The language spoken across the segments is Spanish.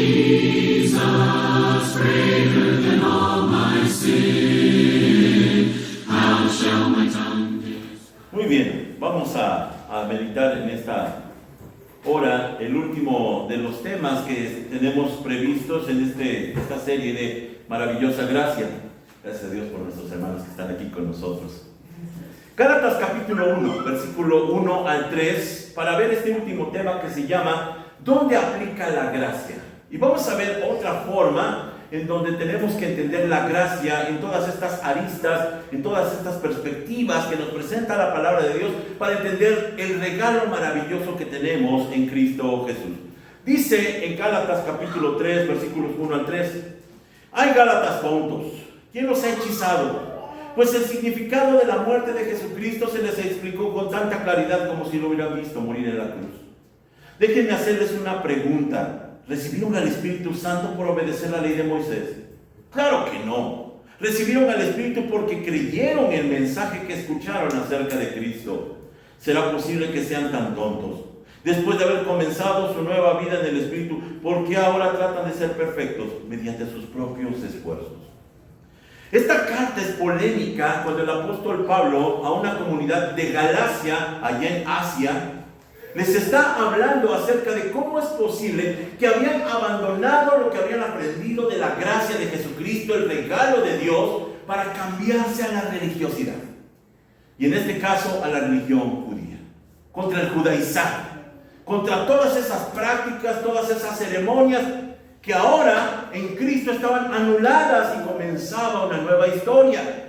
Jesus, greater than all my sin. How shall my tongue be? Muy bien, vamos a meditar en esta hora el último de los temas que tenemos previstos en esta serie de Maravillosa Gracia. Gracias a Dios por nuestros hermanos que están aquí con nosotros. Gálatas capítulo 1, versículo 1 al 3, para ver este último tema que se llama ¿dónde aplica la gracia? Y vamos a ver otra forma en donde tenemos que entender la gracia en todas estas aristas, en todas estas perspectivas que nos presenta la palabra de Dios para entender el regalo maravilloso que tenemos en Cristo Jesús. Dice en Gálatas capítulo 3, versículos 1 al 3, ¡ay Gálatas tontos! ¿Quién los ha hechizado? Pues el significado de la muerte de Jesucristo se les explicó con tanta claridad como si lo hubieran visto morir en la cruz. Déjenme hacerles una pregunta. ¿Recibieron al Espíritu Santo por obedecer la ley de Moisés? Claro que no. Recibieron al Espíritu porque creyeron el mensaje que escucharon acerca de Cristo. ¿Será posible que sean tan tontos? Después de haber comenzado su nueva vida en el Espíritu, ¿por qué ahora tratan de ser perfectos? Mediante sus propios esfuerzos. Esta carta es polémica cuando el apóstol Pablo a una comunidad de Galacia, allá en Asia, les está hablando acerca de cómo es posible que habían abandonado lo que habían aprendido de la gracia de Jesucristo, el regalo de Dios, para cambiarse a la religiosidad. Y en este caso a la religión judía, contra el judaizar, contra todas esas prácticas, todas esas ceremonias que ahora en Cristo estaban anuladas y comenzaba una nueva historia.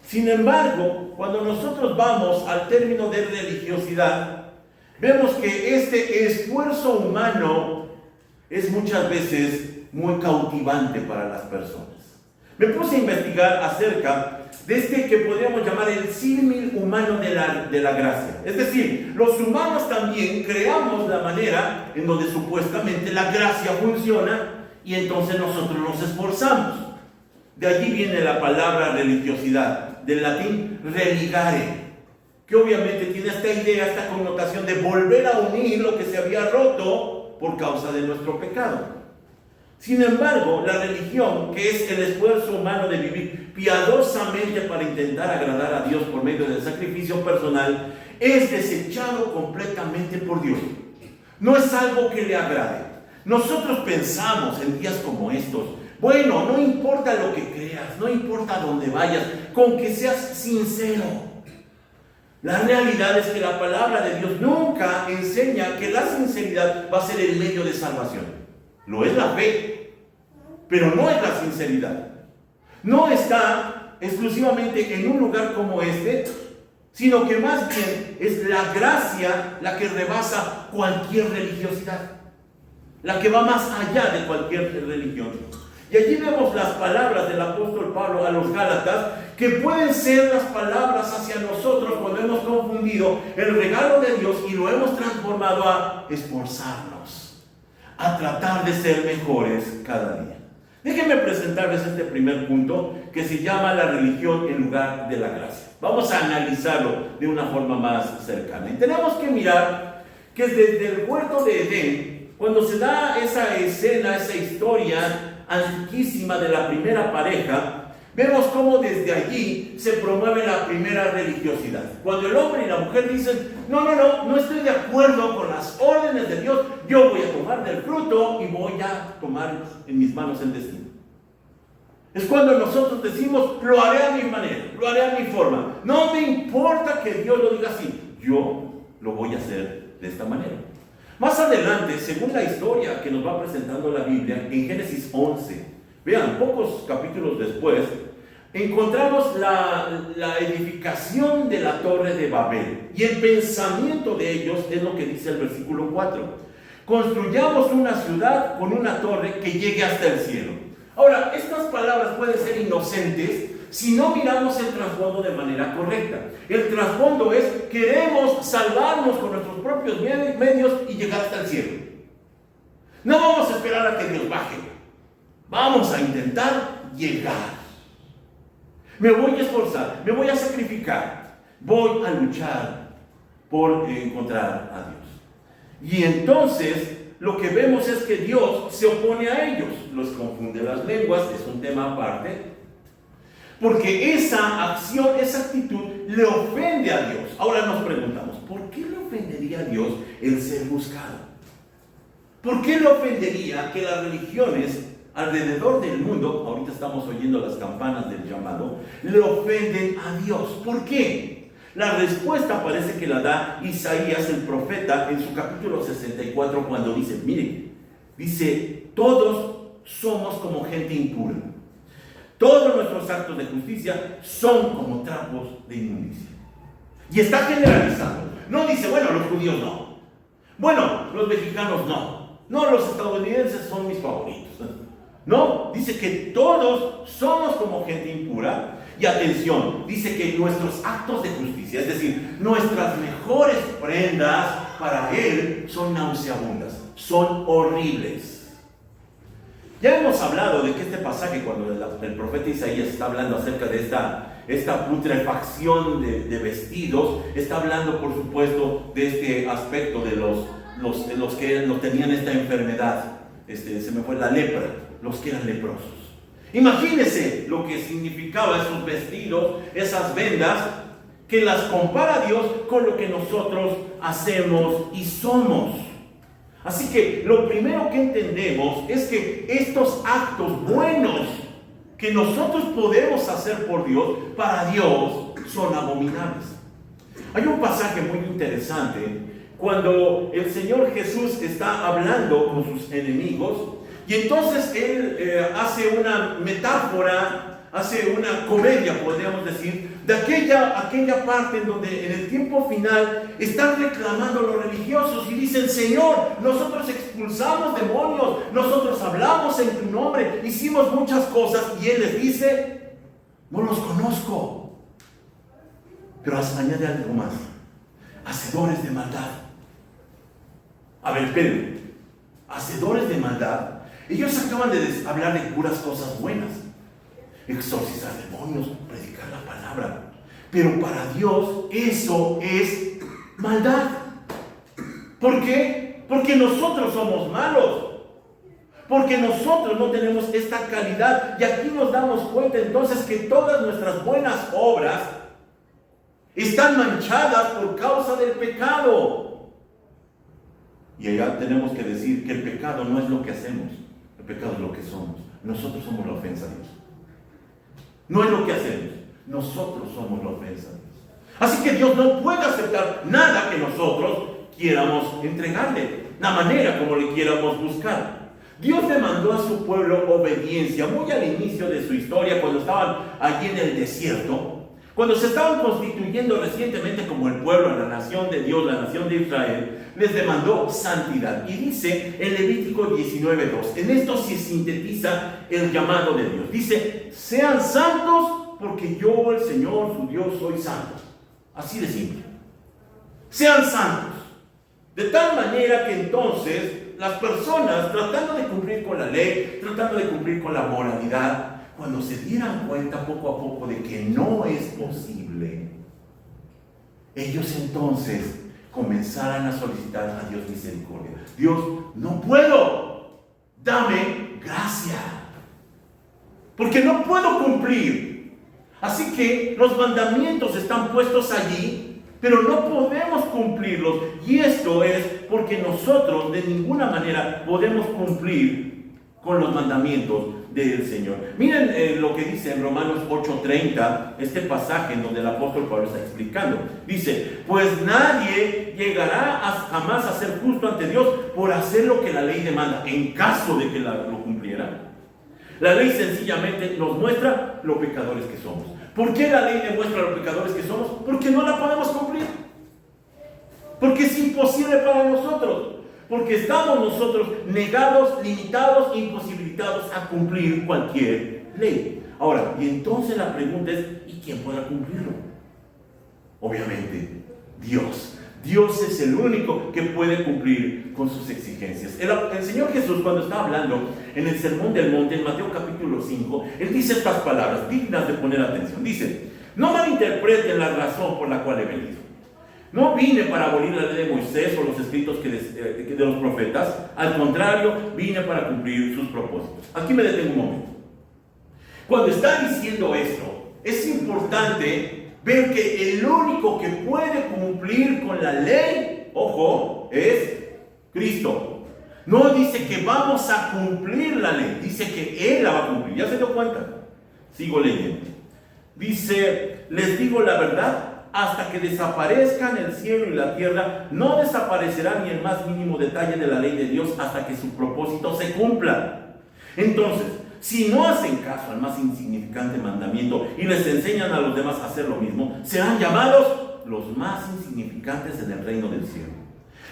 Sin embargo, cuando nosotros vamos al término de religiosidad, vemos que este esfuerzo humano es muchas veces muy cautivante para las personas. Me puse a investigar acerca de este que podríamos llamar el símil humano de la gracia. Es decir, los humanos también creamos la manera en donde supuestamente la gracia funciona y entonces nosotros nos esforzamos. De allí viene la palabra religiosidad, del latín religare, que obviamente tiene esta idea, esta connotación de volver a unir lo que se había roto por causa de nuestro pecado. Sin embargo, la religión, que es el esfuerzo humano de vivir piadosamente para intentar agradar a Dios por medio del sacrificio personal, es desechado completamente por Dios. No es algo que le agrade. Nosotros pensamos en días como estos, bueno, no importa lo que creas, no importa dónde vayas, con que seas sincero. La realidad es que la palabra de Dios nunca enseña que la sinceridad va a ser el medio de salvación. Lo es la fe, pero no es la sinceridad. No está exclusivamente en un lugar como este, sino que más bien es la gracia la que rebasa cualquier religiosidad, la que va más allá de cualquier religión. Y allí vemos las palabras del apóstol Pablo a los Gálatas, que pueden ser las palabras hacia nosotros cuando hemos confundido el regalo de Dios y lo hemos transformado a esforzarnos, a tratar de ser mejores cada día. Déjenme presentarles este primer punto que se llama la religión en lugar de la gracia. Vamos a analizarlo de una forma más cercana. Y tenemos que mirar que desde el huerto de Edén, cuando se da esa escena, esa historia antiquísima de la primera pareja, vemos cómo desde allí se promueve la primera religiosidad. Cuando el hombre y la mujer dicen, no estoy de acuerdo con las órdenes de Dios, yo voy a tomar del fruto y voy a tomar en mis manos el destino. Es cuando nosotros decimos, lo haré a mi manera, lo haré a mi forma. No me importa que Dios lo diga así, yo lo voy a hacer de esta manera. Más adelante, según la historia que nos va presentando la Biblia, en Génesis 11, vean, pocos capítulos después, encontramos la edificación de la torre de Babel. Y el pensamiento de ellos es lo que dice el versículo 4. Construyamos una ciudad con una torre que llegue hasta el cielo. Ahora, estas palabras pueden ser inocentes si no miramos el trasfondo de manera correcta. El trasfondo es, queremos salvarnos con nuestros propios medios y llegar hasta el cielo. No vamos a esperar a que Dios baje. Vamos a intentar llegar. Me voy a esforzar, me voy a sacrificar, voy a luchar por encontrar a Dios. Y entonces lo que vemos es que Dios se opone a ellos, los confunde las lenguas, es un tema aparte, porque esa acción, esa actitud le ofende a Dios. Ahora nos preguntamos, ¿por qué le ofendería a Dios el ser buscado? ¿Por qué le ofendería que las religiones alrededor del mundo, ahorita estamos oyendo las campanas del llamado, le ofenden a Dios? ¿Por qué? La respuesta parece que la da Isaías el profeta en su capítulo 64 cuando dice, miren, dice, todos somos como gente impura. Todos nuestros actos de justicia son como trapos de inmundicia. Y está generalizando. No dice, bueno, los judíos no. Bueno, los mexicanos no. No, los estadounidenses son mis favoritos. No, dice que todos somos como gente impura. Y atención, dice que nuestros actos de justicia, es decir, nuestras mejores prendas para Él son nauseabundas, son horribles. Ya hemos hablado de que este pasaje, cuando el profeta Isaías está hablando acerca de esta putrefacción de vestidos, está hablando, por supuesto, de este aspecto de los que no tenían esta enfermedad, se me fue la lepra, los que eran leprosos. Imagínense lo que significaba esos vestidos, esas vendas, que las compara Dios con lo que nosotros hacemos y somos. Así que lo primero que entendemos es que estos actos buenos que nosotros podemos hacer por Dios, para Dios son abominables. Hay un pasaje muy interesante cuando el Señor Jesús está hablando con sus enemigos y entonces Él hace una metáfora, hace una comedia, podríamos decir, de aquella parte en donde en el tiempo final están reclamando los religiosos y dicen, Señor, nosotros expulsamos demonios, nosotros hablamos en tu nombre, hicimos muchas cosas, y Él les dice, no los conozco. Pero añade algo más, hacedores de maldad. A ver, espérenme, hacedores de maldad. Ellos acaban de hablar de puras cosas buenas, exorcizar demonios, predicar la palabra, pero para Dios eso es maldad. ¿Por qué? Porque nosotros somos malos, porque nosotros no tenemos esta calidad, y aquí nos damos cuenta entonces que todas nuestras buenas obras están manchadas por causa del pecado. Y allá tenemos que decir que el pecado no es lo que hacemos, el pecado es lo que somos. Nosotros somos la ofensa a Dios. No es lo que hacemos, nosotros somos la ofensa a Dios. Así que Dios no puede aceptar nada que nosotros quieramos entregarle, la manera como le quieramos buscar. Dios demandó a su pueblo obediencia muy al inicio de su historia, cuando estaban allí en el desierto, cuando se estaban constituyendo recientemente como el pueblo, la nación de Dios, la nación de Israel, les demandó santidad. Y dice en Levítico 19:2, en esto se sintetiza el llamado de Dios. Dice, sean santos porque yo, el Señor, su Dios, soy santo. Así de simple. Sean santos. De tal manera que entonces las personas, tratando de cumplir con la ley, tratando de cumplir con la moralidad, cuando se dieran cuenta poco a poco de que no es posible, ellos entonces comenzaran a solicitar a Dios misericordia. Dios, no puedo, dame gracia, porque no puedo cumplir. Así que los mandamientos están puestos allí, pero no podemos cumplirlos. Y esto es porque nosotros de ninguna manera podemos cumplir con los mandamientos del Señor. Miren lo que dice en Romanos 8:30, este pasaje en donde el apóstol Pablo está explicando. Dice, pues nadie llegará jamás a ser justo ante Dios por hacer lo que la ley demanda, en caso de que lo cumpliera. La ley sencillamente nos muestra lo pecadores que somos. ¿Por qué la ley demuestra los pecadores que somos? Porque no la podemos cumplir. Porque es imposible para nosotros. Porque estamos nosotros negados, limitados, imposibilitados a cumplir cualquier ley. Ahora, y entonces la pregunta es, ¿y quién podrá cumplirlo? Obviamente, Dios. Dios es el único que puede cumplir con sus exigencias. El Señor Jesús, cuando está hablando en el Sermón del Monte, en Mateo capítulo 5, Él dice estas palabras dignas de poner atención. Dice, no malinterpreten la razón por la cual he venido. No vine para abolir la ley de Moisés o los escritos de los profetas. Al contrario, vine para cumplir sus propósitos. Aquí me detengo un momento. Cuando está diciendo esto, es importante ver que el único que puede cumplir con la ley, ojo, es Cristo. No dice que vamos a cumplir la ley, dice que Él la va a cumplir. ¿Ya se dio cuenta? Sigo leyendo. Dice, les digo la verdad, hasta que desaparezcan el cielo y la tierra, no desaparecerá ni el más mínimo detalle de la ley de Dios hasta que su propósito se cumpla. Entonces, si no hacen caso al más insignificante mandamiento y les enseñan a los demás a hacer lo mismo, serán llamados los más insignificantes en el reino del cielo.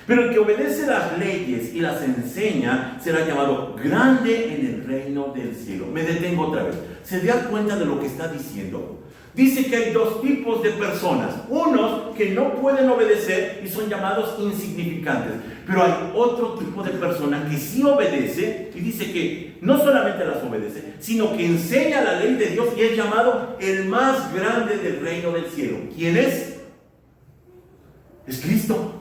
Pero el que obedece las leyes y las enseña será llamado grande en el reino del cielo. Me detengo otra vez. ¿Se da cuenta de lo que está diciendo? Dice que hay dos tipos de personas. Unos que no pueden obedecer y son llamados insignificantes. Pero hay otro tipo de persona que sí obedece y dice que no solamente las obedece, sino que enseña la ley de Dios y es llamado el más grande del reino del cielo. ¿Quién es? Es Cristo.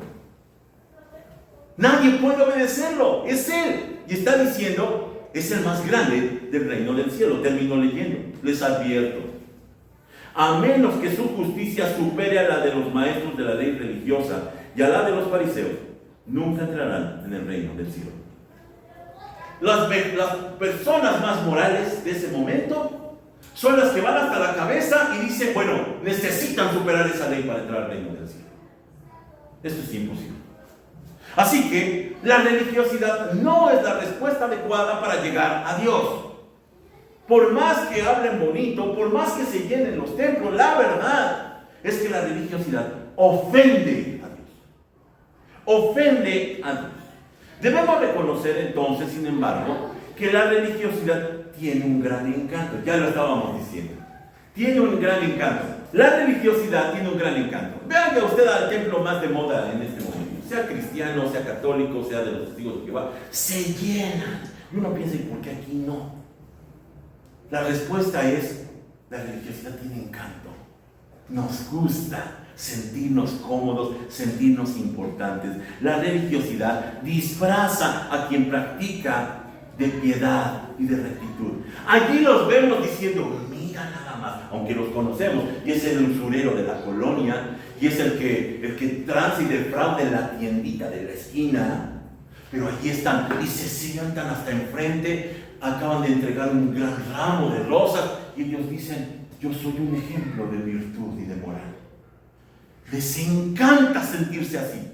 Nadie puede obedecerlo, es Él. Y está diciendo, es el más grande del reino del cielo. Termino leyendo, les advierto. A menos que su justicia supere a la de los maestros de la ley religiosa y a la de los fariseos, nunca entrarán en el reino del cielo. Las personas más morales de ese momento son las que van hasta la cabeza y dicen, bueno, necesitan superar esa ley para entrar al reino del cielo. Esto es imposible. Así que la religiosidad no es la respuesta adecuada para llegar a Dios. Por más que hablen bonito, por más que se llenen los templos, la verdad es que la religiosidad ofende a Dios. Ofende a Dios. Debemos reconocer entonces, sin embargo, que la religiosidad tiene un gran encanto. Ya lo estábamos diciendo. Tiene un gran encanto. La religiosidad tiene un gran encanto. Vean que usted al templo más de moda en este momento, sea cristiano, sea católico, sea de los testigos de Jehová, se llenan. Y uno piensa, ¿y por qué aquí no? La respuesta es, la religiosidad tiene encanto. Nos gusta sentirnos cómodos, sentirnos importantes. La religiosidad disfraza a quien practica de piedad y de rectitud. Allí los vemos diciendo, mira nada más, aunque los conocemos, y es el usurero de la colonia, y es el que transa y defrauda en la tiendita de la esquina, pero allí están y se sientan hasta enfrente, acaban de entregar un gran ramo de rosas y ellos dicen, yo soy un ejemplo de virtud y de moral. Les encanta sentirse así.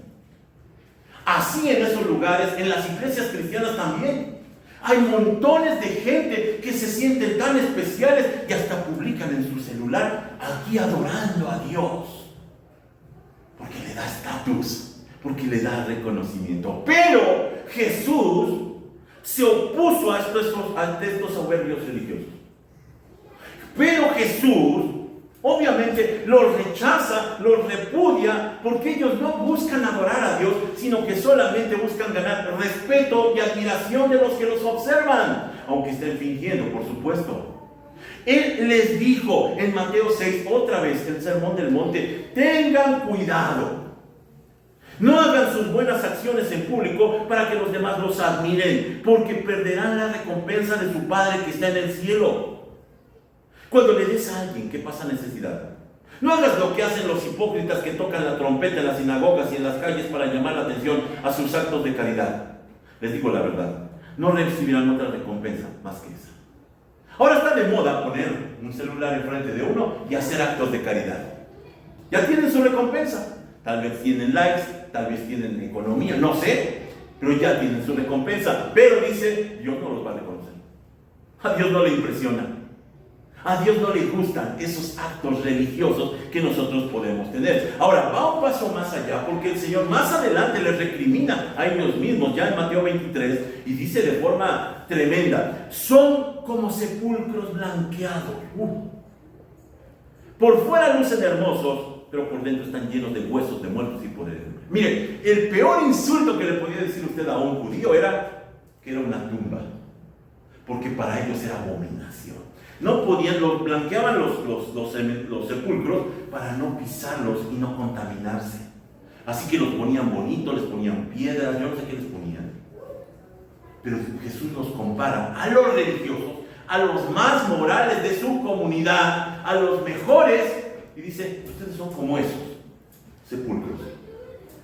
Así en esos lugares, en las iglesias cristianas también. Hay montones de gente que se sienten tan especiales y hasta publican en su celular aquí adorando a Dios. Porque le da estatus, porque le da reconocimiento. Pero Jesús se opuso a estos soberbios religiosos. Pero Jesús obviamente los rechaza, los repudia, porque ellos no buscan adorar a Dios, sino que solamente buscan ganar respeto y admiración de los que los observan, aunque estén fingiendo, por supuesto. Él les dijo en Mateo 6, otra vez, el sermón del monte, tengan cuidado. No hagan sus buenas acciones en público para que los demás los admiren, porque perderán la recompensa de su Padre que está en el cielo. Cuando le des a alguien que pasa necesidad, no hagas lo que hacen los hipócritas que tocan la trompeta en las sinagogas y en las calles para llamar la atención a sus actos de caridad. Les digo la verdad, no recibirán otra recompensa más que esa. Ahora está de moda poner un celular enfrente de uno y hacer actos de caridad. Ya tienen su recompensa. Tal vez tienen likes, tal vez tienen economía, no sé, pero ya tienen su recompensa. Pero dice, Dios no los va a reconocer. A Dios no le impresiona. A Dios no le gustan esos actos religiosos que nosotros podemos tener. Ahora, va un paso más allá, porque el Señor más adelante les recrimina a ellos mismos, ya en Mateo 23, y dice de forma tremenda, son como sepulcros blanqueados. Por fuera lucen hermosos, pero por dentro están llenos de huesos de muertos y podridos. Mire, el peor insulto que le podía decir usted a un judío era que era una tumba, porque para ellos era abominación. No podían, blanqueaban los sepulcros para no pisarlos y no contaminarse. Así que los ponían bonitos, les ponían piedras, yo no sé qué les ponían. Pero Jesús nos compara a los religiosos, a los más morales de su comunidad, a los mejores, y dice, ustedes son como esos sepulcros.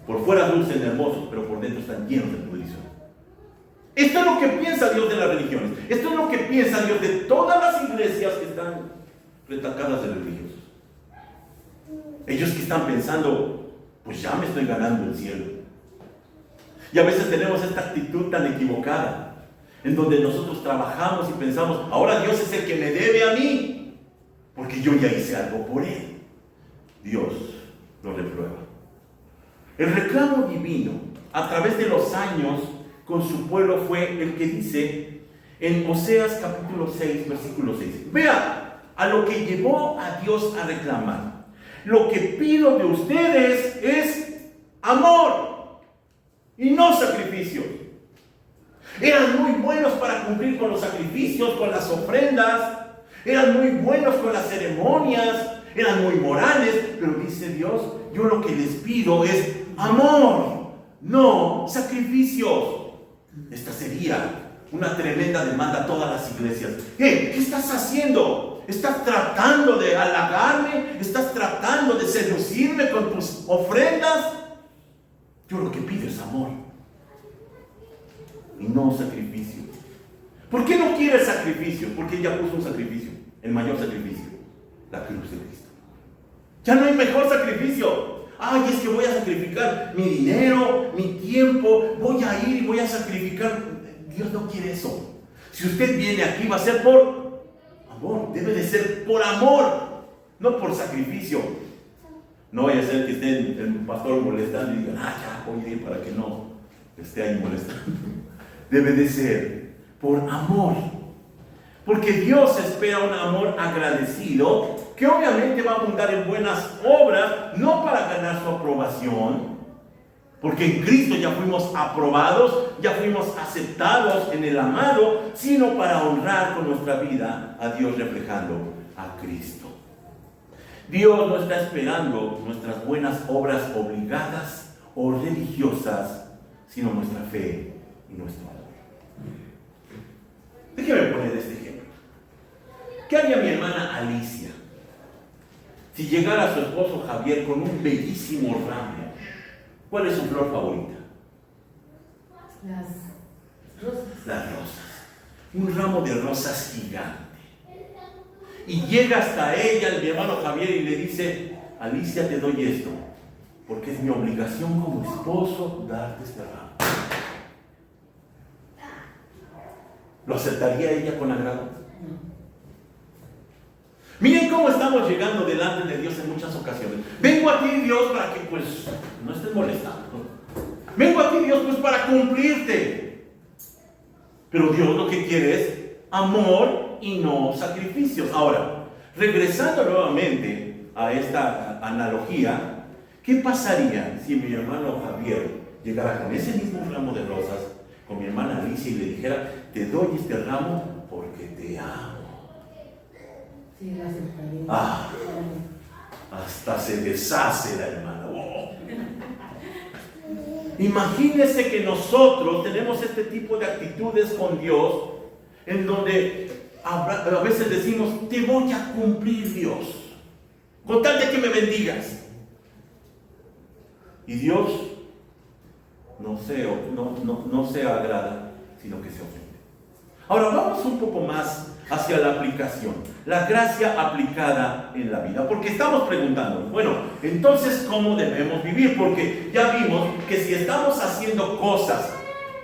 Por fuera dulces y hermosos, pero por dentro están llenos de pudrición. Esto es lo que piensa Dios de las religiones. Esto es lo que piensa Dios de todas las iglesias que están retacadas de religiosos. Ellos que están pensando, pues ya me estoy ganando el cielo. Y a veces tenemos esta actitud tan equivocada, en donde nosotros trabajamos y pensamos, ahora Dios es el que me debe a mí, porque yo ya hice algo por Él. Dios lo reprueba. El reclamo divino, a través de los años, con su pueblo fue el que dice en Oseas capítulo 6, versículo 6. Vea a lo que llevó a Dios a reclamar. Lo que pido de ustedes es amor y no sacrificios. Eran muy buenos para cumplir con los sacrificios, con las ofrendas. Eran muy buenos con las ceremonias. Eran muy morales. Pero dice Dios, yo lo que les pido es amor, no sacrificios. Esta sería una tremenda demanda a todas las iglesias. ¿Qué estás haciendo? ¿Estás tratando de halagarme? ¿Estás tratando de seducirme con tus ofrendas? Yo lo que pido es amor y no sacrificio. ¿Por qué no quieres sacrificio? Porque ella puso un sacrificio, el mayor sacrificio, la cruz de Cristo. Ya no hay mejor sacrificio. Ay, es que voy a sacrificar mi dinero, mi tiempo, voy a ir y voy a sacrificar. Dios no quiere eso. Si usted viene aquí va a ser por amor, debe de ser por amor, no por sacrificio. No vaya a ser que esté el pastor molestando y digan, ya voy a ir para que no esté ahí molestando. Debe de ser por amor, porque Dios espera un amor agradecido, que obviamente va a abundar en buenas obras, no para ganar su aprobación, porque en Cristo ya fuimos aprobados, ya fuimos aceptados en el amado, sino para honrar con nuestra vida a Dios reflejando a Cristo. Dios no está esperando nuestras buenas obras obligadas o religiosas, sino nuestra fe y nuestro amor. Déjeme poner este ejemplo. ¿Qué haría mi hermana Alicia si llegara su esposo Javier con un bellísimo ramo? ¿Cuál es su flor favorita? Las rosas. Las rosas. Un ramo de rosas gigante. Y llega hasta ella mi hermano Javier y le dice, Alicia, te doy esto, porque es mi obligación como esposo darte este ramo. ¿Lo aceptaría ella con agrado? Miren cómo estamos llegando delante de Dios en muchas ocasiones. Vengo a ti, Dios, para que pues no estés molestando. Vengo a ti, Dios, pues para cumplirte. Pero Dios lo que quiere es amor y no sacrificios. Ahora, regresando nuevamente a esta analogía, ¿qué pasaría si mi hermano Javier llegara con ese mismo ramo de rosas, con mi hermana Alicia y le dijera, te doy este ramo porque te amo? Sí, la aceptaría. Hasta se deshace la hermana. Oh. Imagínense que nosotros tenemos este tipo de actitudes con Dios, en donde a veces decimos, te voy a cumplir, Dios, con tal de que me bendigas. Y Dios no se agrada, sino que se ofende. Ahora vamos un poco más hacia la aplicación, la gracia aplicada en la vida, porque estamos preguntando, bueno, entonces ¿cómo debemos vivir? Porque ya vimos que si estamos haciendo cosas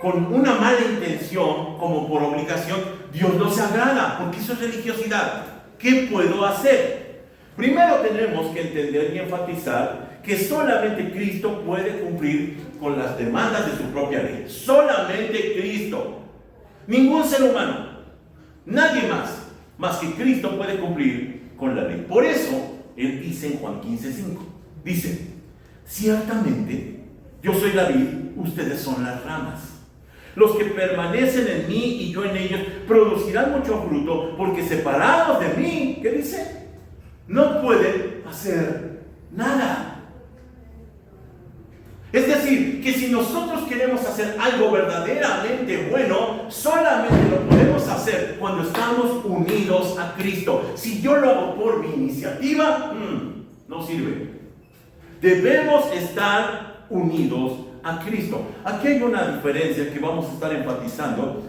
con una mala intención, como por obligación, Dios no se agrada, porque eso es religiosidad. ¿Qué puedo hacer? Primero tenemos que entender y enfatizar que solamente Cristo puede cumplir con las demandas de su propia ley. Solamente Cristo. Ningún ser humano, nadie más que Cristo puede cumplir con la ley. Por eso, Él dice en Juan 15:5, dice, ciertamente, yo soy la vid, ustedes son las ramas. Los que permanecen en mí y yo en ellos producirán mucho fruto, porque separados de mí, ¿qué dice? No pueden hacer nada. decir, que si nosotros queremos hacer algo verdaderamente bueno, solamente lo podemos hacer cuando estamos unidos a Cristo. Si yo lo hago por mi iniciativa, no sirve. Debemos estar unidos a Cristo. Aquí hay una diferencia que vamos a estar enfatizando.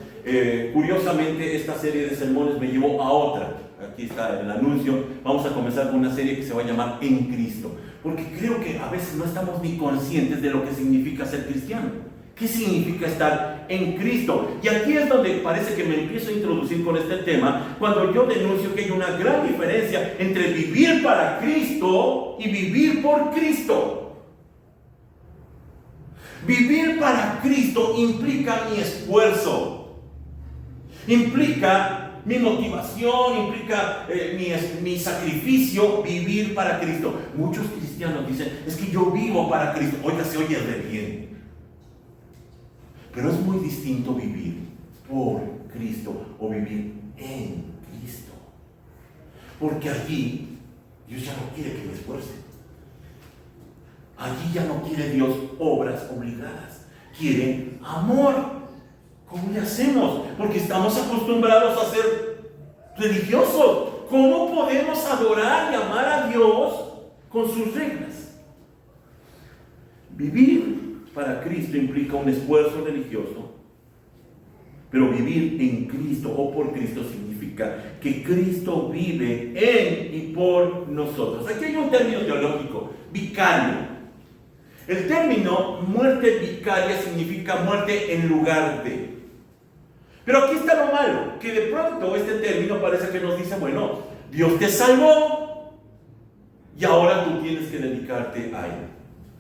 Curiosamente, esta serie de sermones me llevó a otra. Aquí está el anuncio. Vamos a comenzar con una serie que se va a llamar En Cristo, porque creo que a veces no estamos ni conscientes de lo que significa ser cristiano. ¿Qué significa estar en Cristo? Y aquí es donde parece que me empiezo a introducir con este tema, cuando yo denuncio que hay una gran diferencia entre vivir para Cristo y vivir por Cristo. Vivir para Cristo implica mi esfuerzo, implica mi motivación, implica mi sacrificio. Vivir para Cristo. Muchos cristianos dicen, es que yo vivo para Cristo. Oiga, se oye de bien. Pero es muy distinto vivir por Cristo o vivir en Cristo. Porque allí Dios ya no quiere que me esfuerce. Allí ya no quiere Dios obras obligadas. Quiere amor. ¿Cómo le hacemos? Porque estamos acostumbrados a ser religiosos. ¿Cómo podemos adorar y amar a Dios con sus reglas? Vivir para Cristo implica un esfuerzo religioso, pero vivir en Cristo o por Cristo significa que Cristo vive en y por nosotros. Aquí hay un término teológico, vicario. El término muerte vicaria significa muerte en lugar de. Pero aquí está lo malo, que de pronto este término parece que nos dice, bueno, Dios te salvó y ahora tú tienes que dedicarte a Él.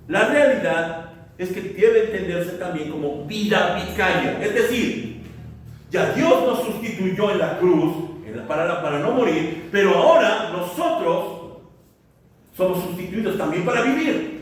La realidad es que debe entenderse también como vida vicaria. Es decir, ya Dios nos sustituyó en la cruz para no morir, pero ahora nosotros somos sustituidos también para vivir.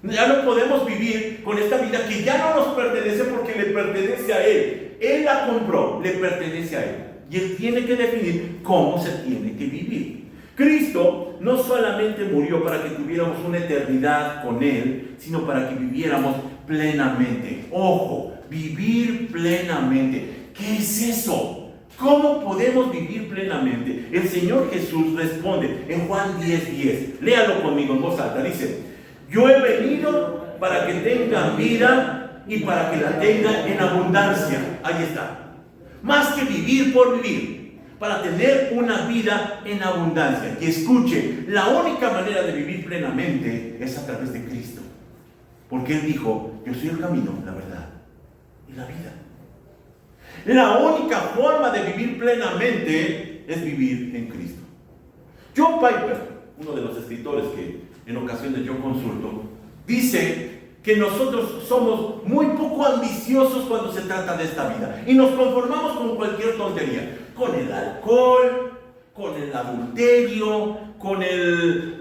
Ya no podemos vivir con esta vida que ya no nos pertenece porque le pertenece a Él. Él la compró, le pertenece a Él. Y Él tiene que definir cómo se tiene que vivir. Cristo no solamente murió para que tuviéramos una eternidad con Él, sino para que viviéramos plenamente. Ojo, vivir plenamente. ¿Qué es eso? ¿Cómo podemos vivir plenamente? El Señor Jesús responde en Juan 10:10. Léalo conmigo en voz alta. Dice, yo he venido para que tengan vida y para que la tengan en abundancia. Ahí está. Más que vivir por vivir, para tener una vida en abundancia. Y escuche, la única manera de vivir plenamente es a través de Cristo. Porque Él dijo, yo soy el camino, la verdad y la vida. La única forma de vivir plenamente es vivir en Cristo. John Piper, uno de los escritores que en ocasiones yo consulto, dice que nosotros somos muy poco ambiciosos cuando se trata de esta vida y nos conformamos con cualquier tontería, con el alcohol, con el adulterio, con el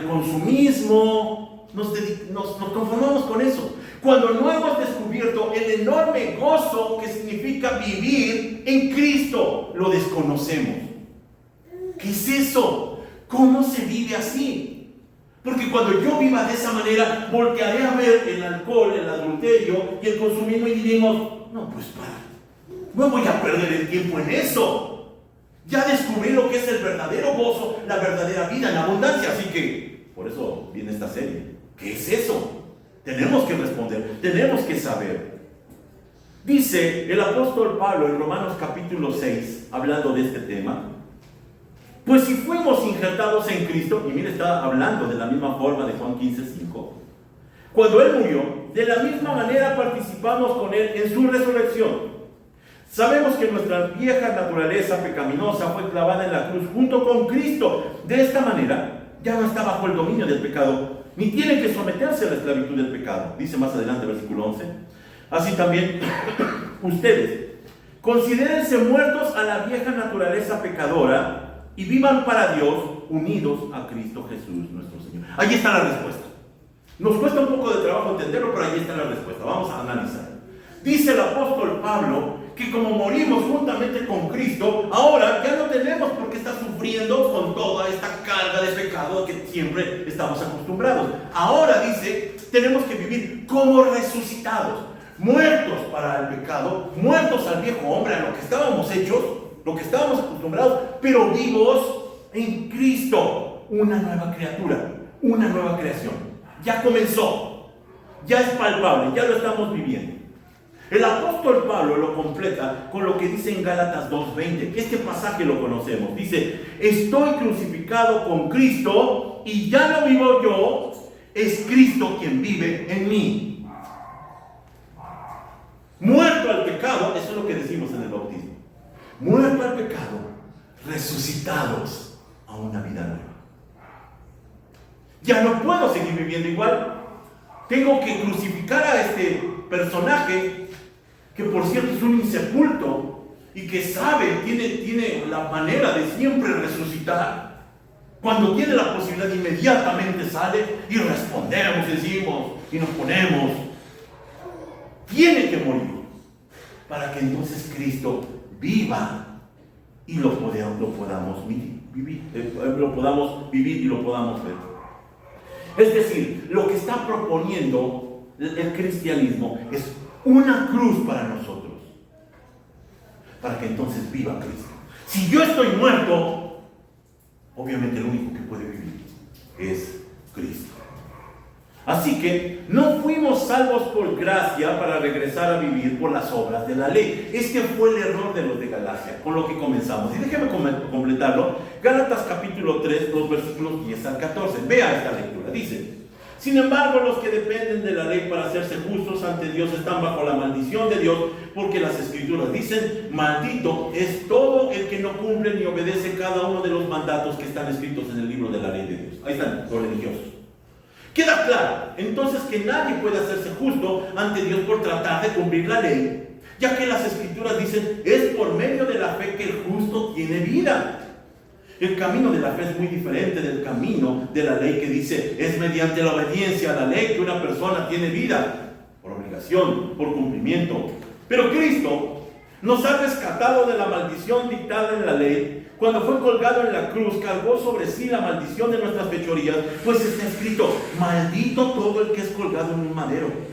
consumismo. Nos conformamos con eso, cuando no hemos descubierto el enorme gozo que significa vivir en Cristo. Lo desconocemos. ¿Qué es eso? ¿Cómo se vive así? Porque cuando yo viva de esa manera, voltearé a ver el alcohol, el adulterio y el consumismo y diremos, no, pues no voy a perder el tiempo en eso. Ya descubrí lo que es el verdadero gozo, la verdadera vida en abundancia. Así que, por eso viene esta serie. ¿Qué es eso? Tenemos que responder, tenemos que saber. Dice el apóstol Pablo en Romanos capítulo 6, hablando de este tema, pues si fuimos injertados en Cristo, y mire, está hablando de la misma forma de Juan 15:5, cuando Él murió, de la misma manera participamos con Él en su resurrección. Sabemos que nuestra vieja naturaleza pecaminosa fue clavada en la cruz junto con Cristo. De esta manera, ya no está bajo el dominio del pecado, ni tiene que someterse a la esclavitud del pecado. Dice más adelante, versículo 11. Así también, ustedes, considérense muertos a la vieja naturaleza pecadora y vivan para Dios unidos a Cristo Jesús nuestro Señor. Ahí está la respuesta. Nos cuesta un poco de trabajo entenderlo, pero ahí está la respuesta. Vamos a analizar. Dice el apóstol Pablo que que como morimos juntamente con Cristo, ahora ya no tenemos por qué estar sufriendo con toda esta carga de pecado que siempre estamos acostumbrados. Ahora dice, tenemos que vivir como resucitados, muertos para el pecado, muertos al viejo hombre, a lo que estábamos hechos, lo que estábamos acostumbrados, pero vivos en Cristo, una nueva criatura, una nueva creación. Ya comenzó, ya es palpable, ya lo estamos viviendo. El apóstol Pablo lo completa con lo que dice en Gálatas 2:20. Este pasaje lo conocemos. Dice, estoy crucificado con Cristo y ya no vivo yo, es Cristo quien vive en mí. Muerto al pecado, eso es lo que decimos en el bautismo. Muerto al pecado, resucitados a una vida nueva. Ya no puedo seguir viviendo igual. Tengo que crucificar a este personaje que por cierto es un insepulto y que sabe, tiene la manera de siempre resucitar. Cuando tiene la posibilidad inmediatamente sale y respondemos, decimos y nos ponemos. Tiene que morir para que entonces Cristo viva y lo podamos vivir y lo podamos ver. Es decir, lo que está proponiendo el cristianismo es una cruz para nosotros, para que entonces viva Cristo. Si yo estoy muerto, obviamente el único que puede vivir es Cristo. Así que no fuimos salvos por gracia para regresar a vivir por las obras de la ley. Este fue el error de los de Galacia, con lo que comenzamos. Y déjeme completarlo. Gálatas capítulo 3, los versículos 10 al 14. Vea esta lectura. Dice, sin embargo, los que dependen de la ley para hacerse justos ante Dios están bajo la maldición de Dios, porque las Escrituras dicen, maldito es todo el que no cumple ni obedece cada uno de los mandatos que están escritos en el libro de la ley de Dios. Ahí están los religiosos. Queda claro, entonces, que nadie puede hacerse justo ante Dios por tratar de cumplir la ley, ya que las Escrituras dicen, es por medio de la fe que el justo tiene vida. El camino de la fe es muy diferente del camino de la ley que dice, es mediante la obediencia a la ley que una persona tiene vida, por obligación, por cumplimiento. Pero Cristo nos ha rescatado de la maldición dictada en la ley. Cuando fue colgado en la cruz, cargó sobre sí la maldición de nuestras fechorías, pues está escrito, maldito todo el que es colgado en un madero.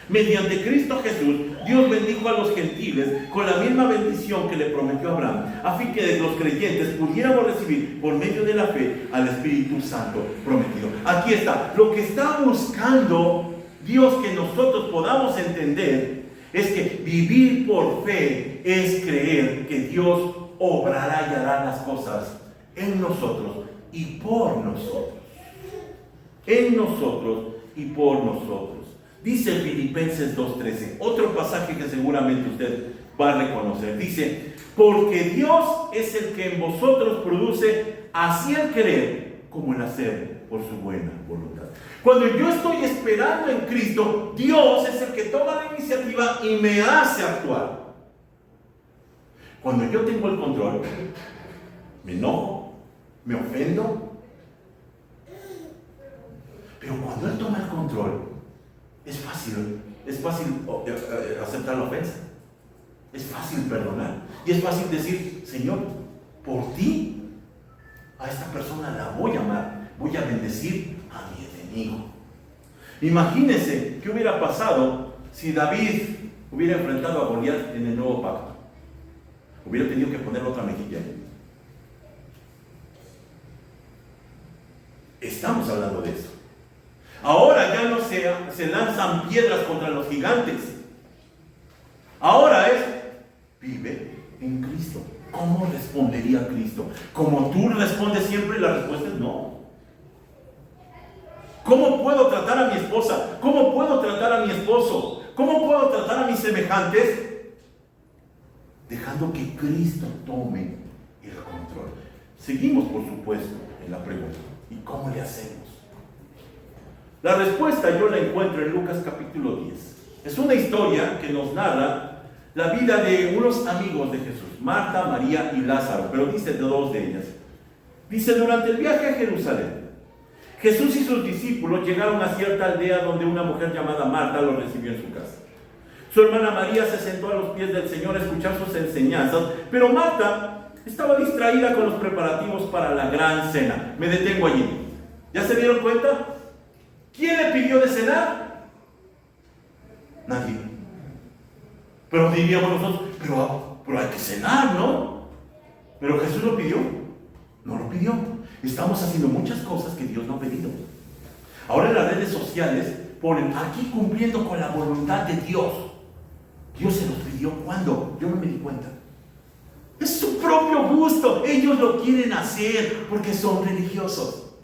Mediante Cristo Jesús, Dios bendijo a los gentiles con la misma bendición que le prometió a Abraham, a fin que los creyentes pudiéramos recibir por medio de la fe al Espíritu Santo prometido. Aquí está, lo que está buscando Dios que nosotros podamos entender es que vivir por fe es creer que Dios obrará y hará las cosas en nosotros y por nosotros. En nosotros y por nosotros. Dice Filipenses 2:13, otro pasaje que seguramente usted va a reconocer. Dice, porque Dios es el que en vosotros produce así el querer como el hacer por su buena voluntad. Cuando yo estoy esperando en Cristo, Dios es el que toma la iniciativa y me hace actuar. Cuando yo tengo el control, me enojo, me ofendo. Pero cuando Él toma el control, es fácil aceptar la ofensa. Es fácil perdonar. Y es fácil decir, Señor, por ti, a esta persona la voy a amar, voy a bendecir a mi enemigo. Imagínense qué hubiera pasado si David hubiera enfrentado a Goliat en el nuevo pacto. Hubiera tenido que poner otra mejilla. Estamos hablando de eso. Ahora ya no se lanzan piedras contra los gigantes. Ahora es, vive en Cristo. ¿Cómo respondería Cristo? ¿Como tú respondes siempre? La respuesta es no. ¿Cómo puedo tratar a mi esposa? ¿Cómo puedo tratar a mi esposo? ¿Cómo puedo tratar a mis semejantes? Dejando que Cristo tome el control. Seguimos, por supuesto, en la pregunta. ¿Y cómo le hacemos? La respuesta yo la encuentro en Lucas capítulo 10. Es una historia que nos narra la vida de unos amigos de Jesús, Marta, María y Lázaro, pero dice de dos de ellas. Dice, durante el viaje a Jerusalén, Jesús y sus discípulos llegaron a cierta aldea donde una mujer llamada Marta los recibió en su casa. Su hermana María se sentó a los pies del Señor a escuchar sus enseñanzas, pero Marta estaba distraída con los preparativos para la gran cena. Me detengo allí. ¿Ya se dieron cuenta? ¿Quién le pidió de cenar? Nadie. Pero diríamos nosotros, pero hay que cenar, ¿no? Pero Jesús lo pidió. No lo pidió. Estamos haciendo muchas cosas que Dios no ha pedido. Ahora en las redes sociales ponen aquí cumpliendo con la voluntad de Dios. Dios se los pidió ¿cuándo? Yo no me di cuenta. Es su propio gusto. Ellos lo quieren hacer porque son religiosos.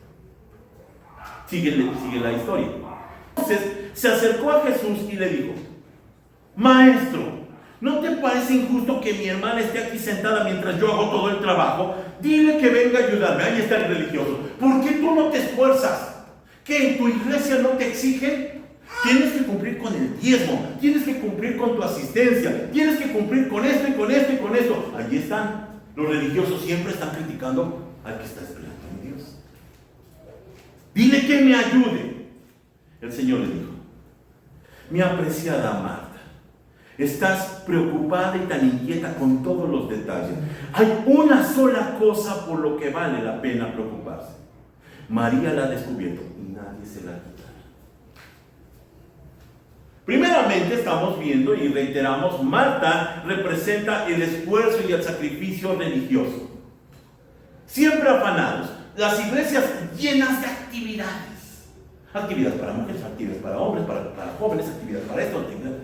Sigue la historia. Entonces se acercó a Jesús y le dijo: Maestro, ¿no te parece injusto que mi hermana esté aquí sentada mientras yo hago todo el trabajo? Dile que venga a ayudarme. Ahí está el religioso. ¿Por qué tú no te esfuerzas? ¿Que en tu iglesia no te exigen? Tienes que cumplir con el diezmo, tienes que cumplir con tu asistencia, tienes que cumplir con esto y con esto y con esto. Allí están. Los religiosos siempre están criticando al que está esperando en Dios. Dile que me ayude. El Señor le dijo: mi apreciada Marta, estás preocupada y tan inquieta con todos los detalles. Hay una sola cosa por lo que vale la pena preocuparse. María la ha descubierto y nadie se la quitará. Primeramente estamos viendo y reiteramos, Marta representa el esfuerzo y el sacrificio religioso. Siempre afanados. Las iglesias llenas de actividades. Actividades para mujeres, actividades para hombres, para jóvenes, actividades para esto, actividades.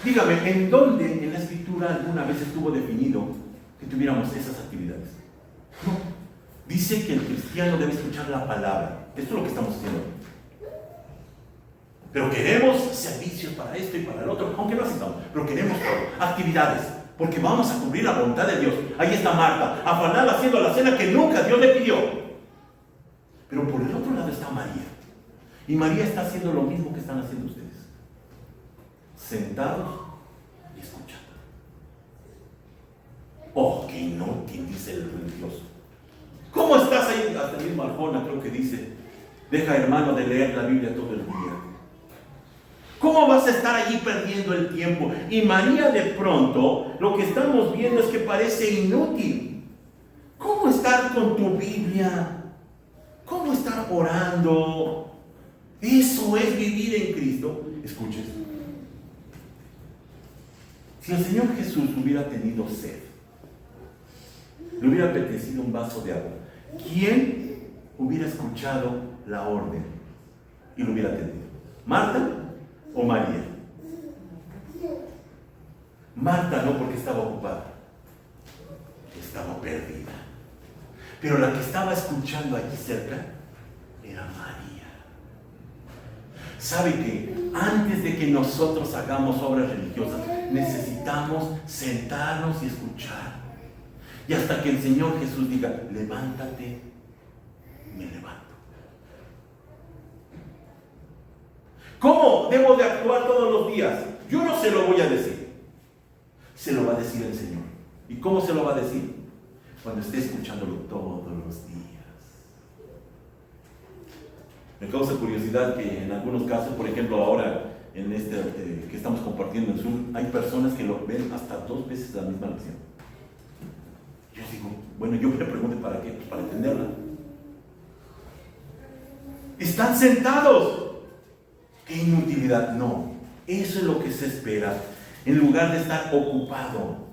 Dígame, ¿en dónde en la Escritura alguna vez estuvo definido que tuviéramos esas actividades? No. Dice que el cristiano debe escuchar la palabra. Esto es lo que estamos haciendo. Pero queremos servicios para esto y para el otro, aunque no aceptamos, pero queremos todo. Actividades, porque vamos a cumplir la voluntad de Dios. Ahí está Marta, afanada haciendo la cena que nunca Dios le pidió. Pero por el otro lado está María. Y María está haciendo lo mismo que están haciendo ustedes. Sentados y escuchando. Oh, qué inútil, dice el religioso. ¿Cómo estás ahí? Hasta el mismo Arjona creo que dice: deja, hermano, de leer la Biblia todo el día. ¿Cómo vas a estar allí perdiendo el tiempo? Y María, de pronto, lo que estamos viendo es que parece inútil. ¿Cómo estar con tu Biblia? ¿Cómo estar orando? Eso es vivir en Cristo. Escuches. Si el Señor Jesús hubiera tenido sed, le hubiera apetecido un vaso de agua, ¿quién hubiera escuchado la orden y lo hubiera atendido? ¿Marta o María? Marta no, porque estaba ocupada, estaba perdida. Pero la que estaba escuchando allí cerca era María. ¿Sabe que antes de que nosotros hagamos obras religiosas, necesitamos sentarnos y escuchar? Y hasta que el Señor Jesús diga: levántate, me levanto. ¿Cómo debo de actuar todos los días? Yo no se lo voy a decir. Se lo va a decir el Señor. ¿Y cómo se lo va a decir? Cuando esté escuchándolo todos los días. Me causa curiosidad que en algunos casos, por ejemplo ahora en que estamos compartiendo en Zoom, hay personas que lo ven hasta 2 veces la misma lección. Yo digo, bueno, yo me pregunto ¿para qué? Pues para entenderla. Están sentados. ¡Qué inutilidad! No, eso es lo que se espera. En lugar de estar ocupado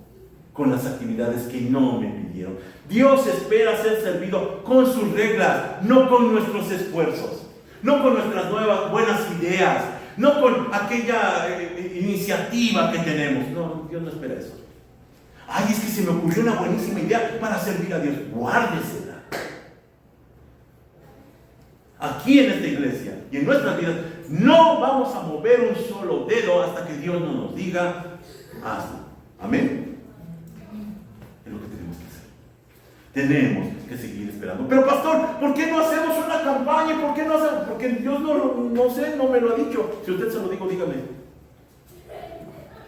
con las actividades que no me pidieron. Dios espera ser servido con sus reglas, no con nuestros esfuerzos, no con nuestras nuevas buenas ideas, no con aquella iniciativa que tenemos. No, Dios no espera eso. Ay, es que se me ocurrió una buenísima idea para servir a Dios. Guárdesela. Aquí en esta iglesia y en nuestras vidas no vamos a mover un solo dedo hasta que Dios no nos diga hazlo. Amén. Es lo que tenemos que hacer. Tenemos que seguir esperando. Pero pastor, ¿por qué no hacemos una campaña? ¿Por qué no hacemos? Porque Dios no me lo ha dicho. Si usted se lo dijo, dígame.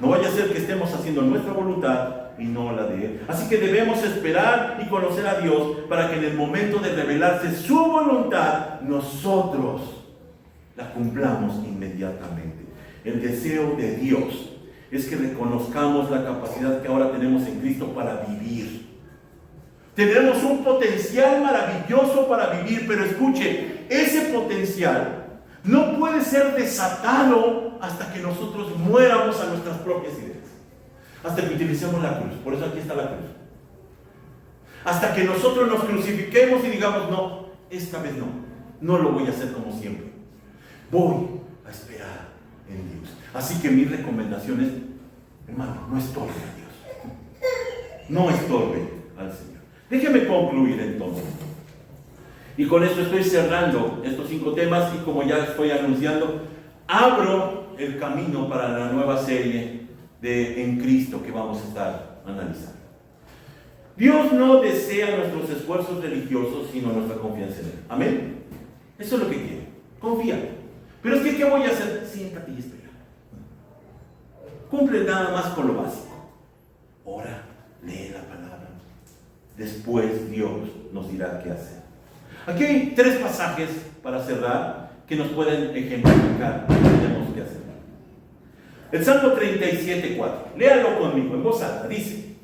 No vaya a ser que estemos haciendo nuestra voluntad y no la de Él. Así que debemos esperar y conocer a Dios para que en el momento de revelarse su voluntad, nosotros la cumplamos inmediatamente. El deseo de Dios es que reconozcamos la capacidad que ahora tenemos en Cristo para vivir. Tenemos un potencial maravilloso para vivir, pero escuche, ese potencial no puede ser desatado hasta que nosotros muéramos a nuestras propias ideas. Hasta que utilicemos la cruz. Por eso aquí está la cruz. Hasta que nosotros nos crucifiquemos y digamos, no, esta vez no lo voy a hacer como siempre. Voy a esperar en Dios. Así que mi recomendación es, hermano, no estorbe a Dios. No estorbe al Señor. Déjeme concluir entonces. Y con esto estoy cerrando estos 5 temas y como ya estoy anunciando, abro el camino para la nueva serie de En Cristo que vamos a estar analizando. Dios no desea nuestros esfuerzos religiosos, sino nuestra confianza en Él. Amén. Eso es lo que quiere. Confía. Pero es que, ¿qué voy a hacer? Siéntate y espera. Cumple nada más con lo básico. Ora, lee la palabra. Después Dios nos dirá qué hacer. Aquí hay 3 pasajes para cerrar que nos pueden ejemplificar lo que tenemos que hacer. El Salmo 37:4. Léalo conmigo en voz alta. Dice: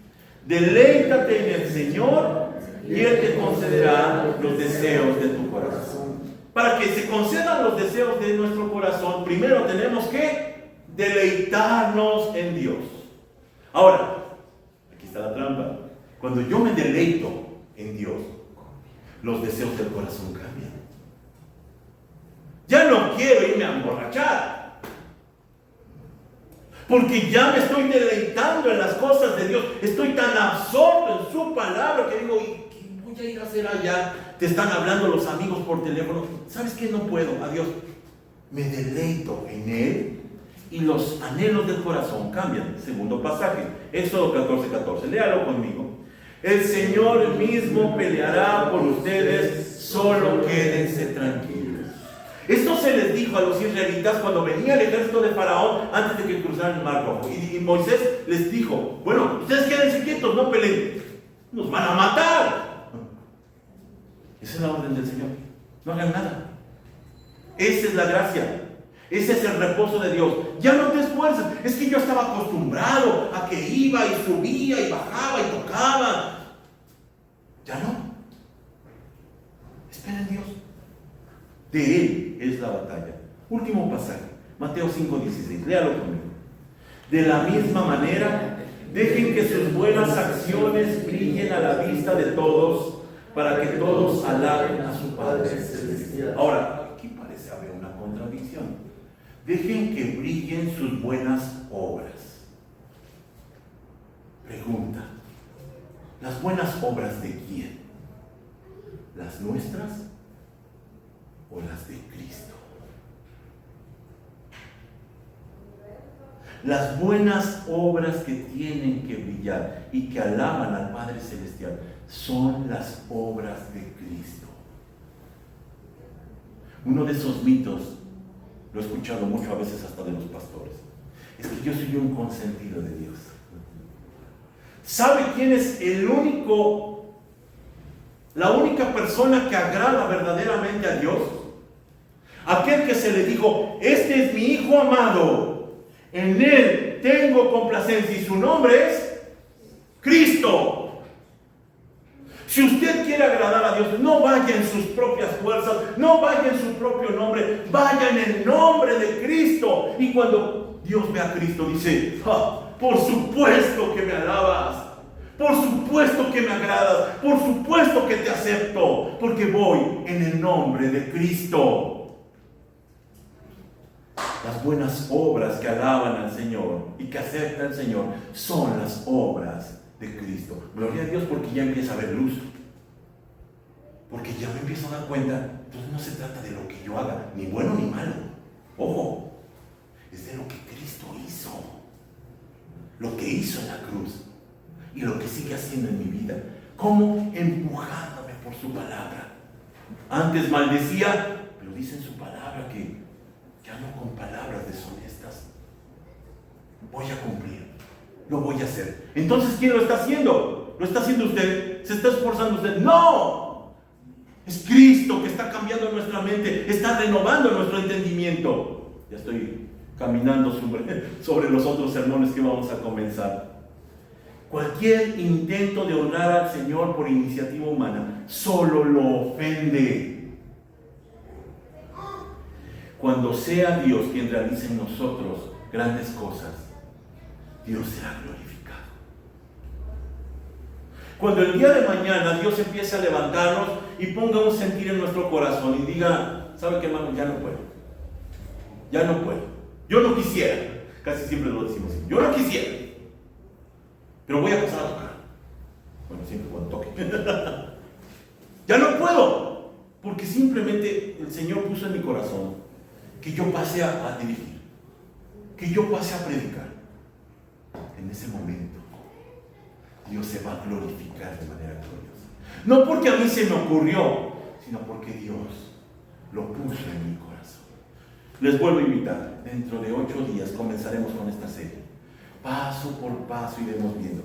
deleítate en el Señor y Él te concederá los deseos de tu corazón. Para que se concedan los deseos de nuestro corazón, primero tenemos que deleitarnos en Dios. Ahora, aquí está la trampa. Cuando yo me deleito en Dios, los deseos del corazón cambian. Ya no quiero irme a emborrachar, porque ya me estoy deleitando en las cosas de Dios. Estoy tan absorto en su palabra que digo, ¿y qué voy a ir a hacer allá? Te están hablando los amigos por teléfono. ¿Sabes qué? No puedo. Adiós. Me deleito en Él y los anhelos del corazón cambian. Segundo pasaje, Éxodo 14:14. Léalo conmigo. El Señor mismo peleará por ustedes, solo quédense tranquilos. Esto se les dijo a los israelitas cuando venía el ejército de Faraón antes de que cruzaran el Mar Rojo. Y Moisés les dijo, bueno, ustedes quédense quietos, no peleen, nos van a matar. Esa es la orden del Señor. No hagan nada. Esa es la gracia. Ese es el reposo de Dios. Ya no te esfuerzas. Es que yo estaba acostumbrado a que iba y subía y bajaba y tocaba. Ya no. Espera en Dios. De Él es la batalla. Último pasaje. Mateo 5:16. Léalo conmigo. De la misma manera, dejen que sus buenas acciones brillen a la vista de todos, para que todos alaben a su Padre Celestial. Ahora, aquí parece haber una contradicción. Dejen que brillen sus buenas obras. Pregunta: ¿las buenas obras de quién? ¿Las nuestras o las de Cristo? Las buenas obras que tienen que brillar y que alaban al Padre Celestial son las obras de Cristo. Uno de esos mitos, lo he escuchado mucho a veces hasta de los pastores, es que yo soy un consentido de Dios. ¿Sabe quién es la única persona que agrada verdaderamente a Dios? Aquel que se le dijo, este es mi Hijo amado, en Él tengo complacencia, y su nombre es Cristo. Si usted quiere agradar a Dios, no vaya en sus propias fuerzas, no vaya en su propio nombre, vaya en el nombre de Cristo. Y cuando Dios ve a Cristo, dice, por supuesto que me alabas, por supuesto que me agradas, por supuesto que te acepto, porque voy en el nombre de Cristo. Las buenas obras que alaban al Señor y que acepta el Señor son las obras de Cristo. Gloria a Dios, porque ya empieza a haber luz, porque ya me empiezo a dar cuenta. Entonces no se trata de lo que yo haga, ni bueno ni malo, ojo, es de lo que Cristo hizo, lo que hizo en la cruz y lo que sigue haciendo en mi vida, como empujándome por su palabra. Antes maldecía, pero dice en su palabra que ya no con palabras deshonestas, voy a cumplir. Lo voy a hacer. Entonces, ¿quién lo está haciendo? ¿Lo está haciendo usted? ¿Se está esforzando usted? ¡No! Es Cristo que está cambiando nuestra mente, está renovando nuestro entendimiento. Ya estoy caminando sobre los otros sermones que vamos a comenzar. Cualquier intento de honrar al Señor por iniciativa humana solo lo ofende. Cuando sea Dios quien realice en nosotros grandes cosas, Dios será glorificado. Cuando el día de mañana Dios empiece a levantarnos y ponga un sentir en nuestro corazón y diga, ¿sabe qué, hermano? Ya no puedo. Ya no puedo. Yo no quisiera. Casi siempre lo decimos así. Yo no quisiera. Pero voy a pasar a tocar. Bueno, siempre cuando toque. Ya no puedo. Porque simplemente el Señor puso en mi corazón que yo pase a dirigir. Que yo pase a predicar. En ese momento, Dios se va a glorificar de manera gloriosa. No porque a mí se me ocurrió, sino porque Dios lo puso en mi corazón. Les vuelvo a invitar. Dentro de 8 días comenzaremos con esta serie. Paso por paso iremos viendo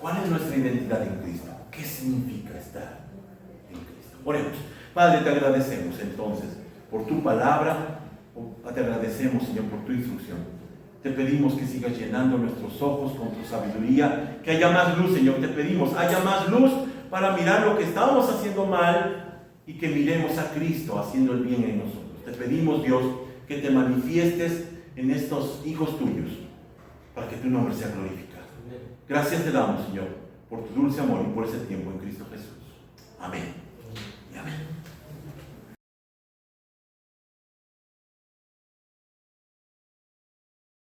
cuál es nuestra identidad en Cristo. ¿Qué significa estar en Cristo? Oremos. Padre, te agradecemos entonces por tu palabra. Te agradecemos, Señor, por tu instrucción. Te pedimos que sigas llenando nuestros ojos con tu sabiduría. Que haya más luz, Señor. Te pedimos, haya más luz para mirar lo que estábamos haciendo mal y que miremos a Cristo haciendo el bien en nosotros. Te pedimos, Dios, que te manifiestes en estos hijos tuyos para que tu nombre sea glorificado. Gracias te damos, Señor, por tu dulce amor y por ese tiempo en Cristo Jesús. Amén.